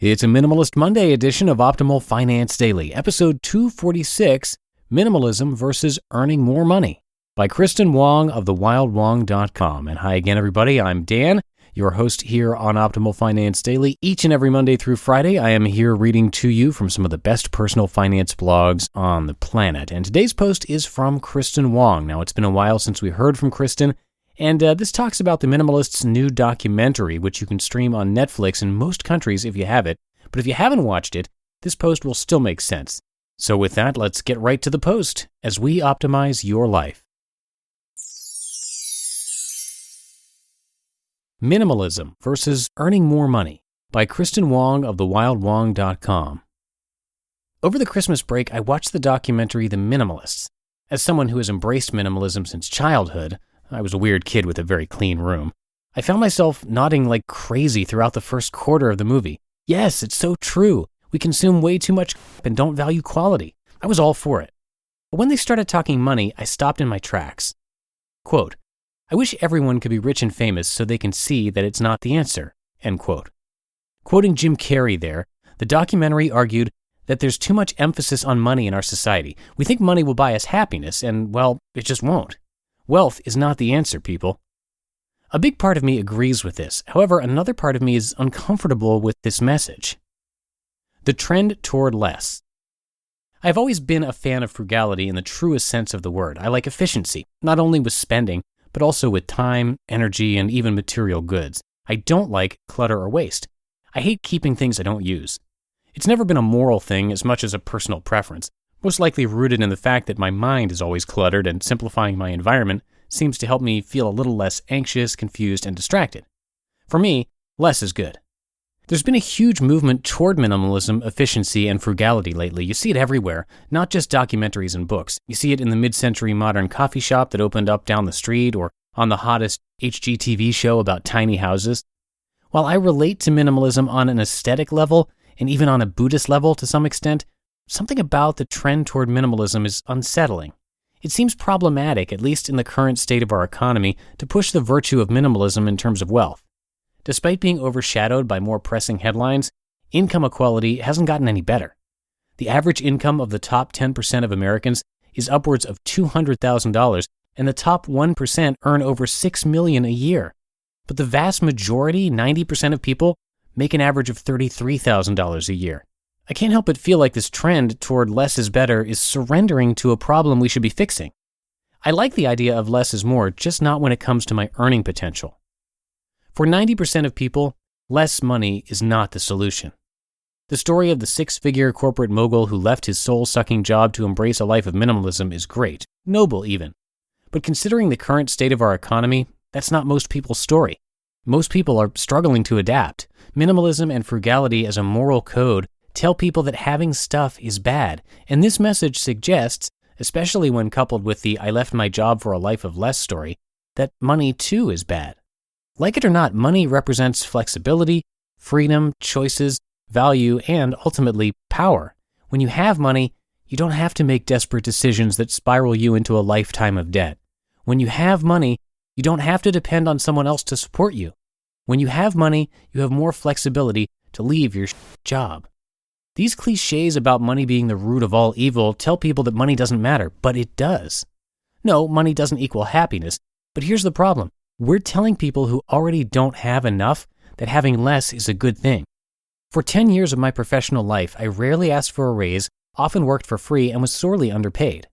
It's a Minimalist Monday edition of Optimal Finance Daily, episode 246, Minimalism versus Earning More Money, by Kristin Wong of the wildwong.com. And hi again, everybody. I'm Dan, your host here on Optimal Finance Daily. Each and every Monday through Friday, I am here reading to you from some of the best personal finance blogs on the planet. And today's post is from Kristin Wong. Now, it's been a while since we heard from Kristin, and this talks about the Minimalist's new documentary, which you can stream on Netflix in most countries if you have it. But if you haven't watched it, this post will still make sense. So with that, let's get right to the post as we optimize your life. Minimalism versus Earning More Money, by Kristin Wong of the wildwong.com. Over the Christmas break, I watched the documentary The Minimalists. As someone who has embraced minimalism since childhood, I was a weird kid with a very clean room, I found myself nodding like crazy throughout the first quarter of the movie. Yes, it's so true. We consume way too much and don't value quality. I was all for it. But when they started talking money, I stopped in my tracks. Quote, "I wish everyone could be rich and famous so they can see that it's not the answer." End quote. Quoting Jim Carrey there, the documentary argued that there's too much emphasis on money in our society. We think money will buy us happiness, and, well, it just won't. Wealth is not the answer, people. A big part of me agrees with this. However, another part of me is uncomfortable with this message. The trend toward less. I've always been a fan of frugality in the truest sense of the word. I like efficiency, not only with spending, but also with time, energy, and even material goods. I don't like clutter or waste. I hate keeping things I don't use. It's never been a moral thing as much as a personal preference, most likely rooted in the fact that my mind is always cluttered and simplifying my environment seems to help me feel a little less anxious, confused, and distracted. For me, less is good. There's been a huge movement toward minimalism, efficiency, and frugality lately. You see it everywhere, not just documentaries and books. You see it in the mid-century modern coffee shop that opened up down the street or on the hottest HGTV show about tiny houses. While I relate to minimalism on an aesthetic level, and even on a Buddhist level to some extent, something about the trend toward minimalism is unsettling. It seems problematic, at least in the current state of our economy, to push the virtue of minimalism in terms of wealth. Despite being overshadowed by more pressing headlines, income equality hasn't gotten any better. The average income of the top 10% of Americans is upwards of $200,000, and the top 1% earn over $6 million a year. But the vast majority, 90% of people, make an average of $33,000 a year. I can't help but feel like this trend toward less is better is surrendering to a problem we should be fixing. I like the idea of less is more, just not when it comes to my earning potential. For 90% of people, less money is not the solution. The story of the six-figure corporate mogul who left his soul-sucking job to embrace a life of minimalism is great, noble even. But considering the current state of our economy, that's not most people's story. Most people are struggling to adapt. Minimalism and frugality as a moral code tell people that having stuff is bad, and this message suggests, especially when coupled with the "I left my job for a life of less" story, that money too is bad. Like it or not, money represents flexibility, freedom, choices, value, and ultimately power. When you have money, you don't have to make desperate decisions that spiral you into a lifetime of debt. When you have money, you don't have to depend on someone else to support you. When you have money, you have more flexibility to leave your job. These cliches about money being the root of all evil tell people that money doesn't matter, but it does. No, money doesn't equal happiness, but here's the problem. We're telling people who already don't have enough that having less is a good thing. For 10 years of my professional life, I rarely asked for a raise, often worked for free, and was sorely underpaid.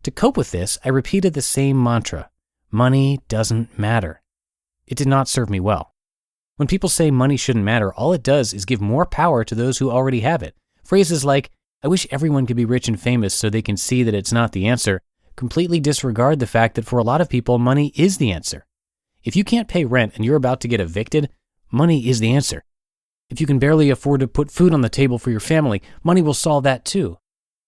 To cope with this, I repeated the same mantra: money doesn't matter. It did not serve me well. When people say money shouldn't matter, all it does is give more power to those who already have it. Phrases like, "I wish everyone could be rich and famous so they can see that it's not the answer," completely disregard the fact that for a lot of people, money is the answer. If you can't pay rent and you're about to get evicted, money is the answer. If you can barely afford to put food on the table for your family, money will solve that too.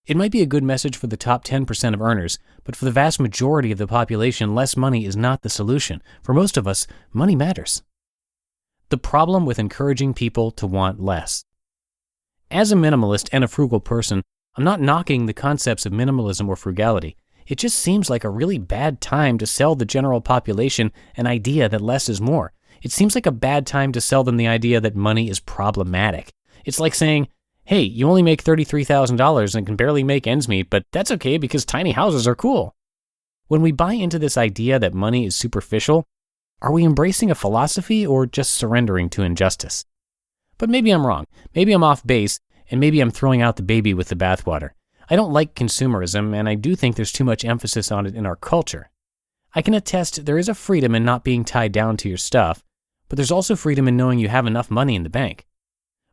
It might be a good message for the top 10% of earners, but for the vast majority of the population, less money is not the solution. For most of us, money matters. The problem with encouraging people to want less. As a minimalist and a frugal person, I'm not knocking the concepts of minimalism or frugality. It just seems like a really bad time to sell the general population an idea that less is more. It seems like a bad time to sell them the idea that money is problematic. It's like saying, hey, you only make $33,000 and can barely make ends meet, but that's okay because tiny houses are cool. When we buy into this idea that money is superficial, are we embracing a philosophy or just surrendering to injustice? But maybe I'm wrong. Maybe I'm off base, and maybe I'm throwing out the baby with the bathwater. I don't like consumerism, and I do think there's too much emphasis on it in our culture. I can attest there is a freedom in not being tied down to your stuff, but there's also freedom in knowing you have enough money in the bank.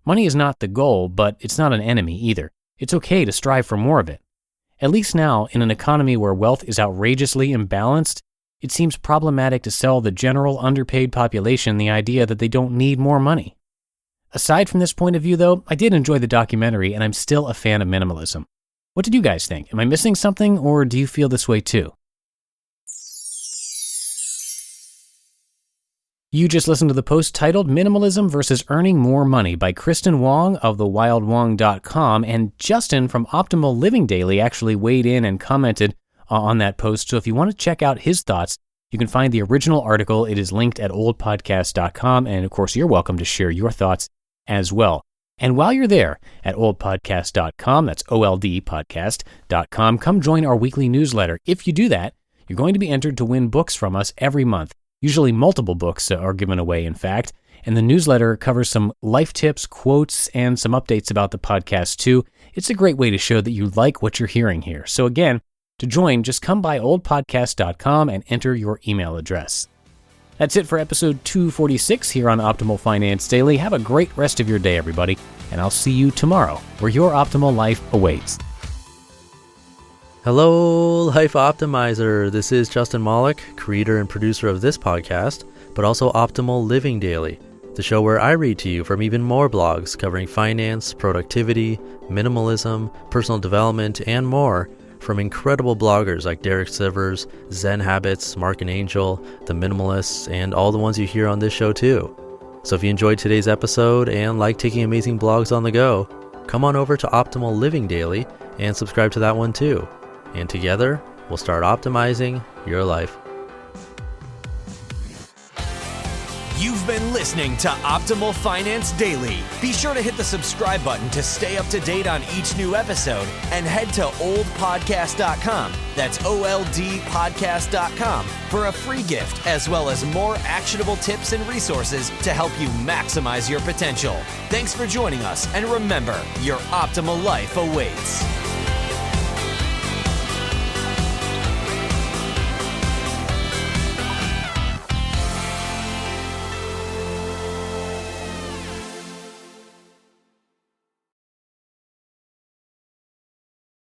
Money is not the goal, but it's not an enemy either. It's okay to strive for more of it. At least now, in an economy where wealth is outrageously imbalanced, it seems problematic to sell the general underpaid population the idea that they don't need more money. Aside from this point of view, though, I did enjoy the documentary, and I'm still a fan of minimalism. What did you guys think? Am I missing something, or do you feel this way too? You just listened to the post titled Minimalism versus Earning More Money by Kristin Wong of the wildwong.com, and Justin from Optimal Living Daily actually weighed in and commented on that post. So if you want to check out his thoughts, you can find the original article. It is linked at oldpodcast.com, and of course, you're welcome to share your thoughts as well. And while you're there at oldpodcast.com, that's oldpodcast.com, come join our weekly newsletter. If you do that, you're going to be entered to win books from us every month. Usually multiple books are given away, in fact, and the newsletter covers some life tips, quotes, and some updates about the podcast too. It's a great way to show that you like what you're hearing here. So again, to join, just come by oldpodcast.com and enter your email address. That's it for episode 246 here on Optimal Finance Daily. Have a great rest of your day, everybody, and I'll see you tomorrow where your optimal life awaits. Hello, Life Optimizer. This is Justin Malik, creator and producer of this podcast, but also Optimal Living Daily, the show where I read to you from even more blogs covering finance, productivity, minimalism, personal development, and more from incredible bloggers like Derek Sivers, Zen Habits, Mark and Angel, The Minimalists, and all the ones you hear on this show too. So if you enjoyed today's episode and like taking amazing blogs on the go, come on over to Optimal Living Daily and subscribe to that one too. And together, we'll start optimizing your life. You've been listening to Optimal Finance Daily. Be sure to hit the subscribe button to stay up to date on each new episode and head to oldpodcast.com. That's OLDpodcast.com for a free gift as well as more actionable tips and resources to help you maximize your potential. Thanks for joining us, and remember, your optimal life awaits.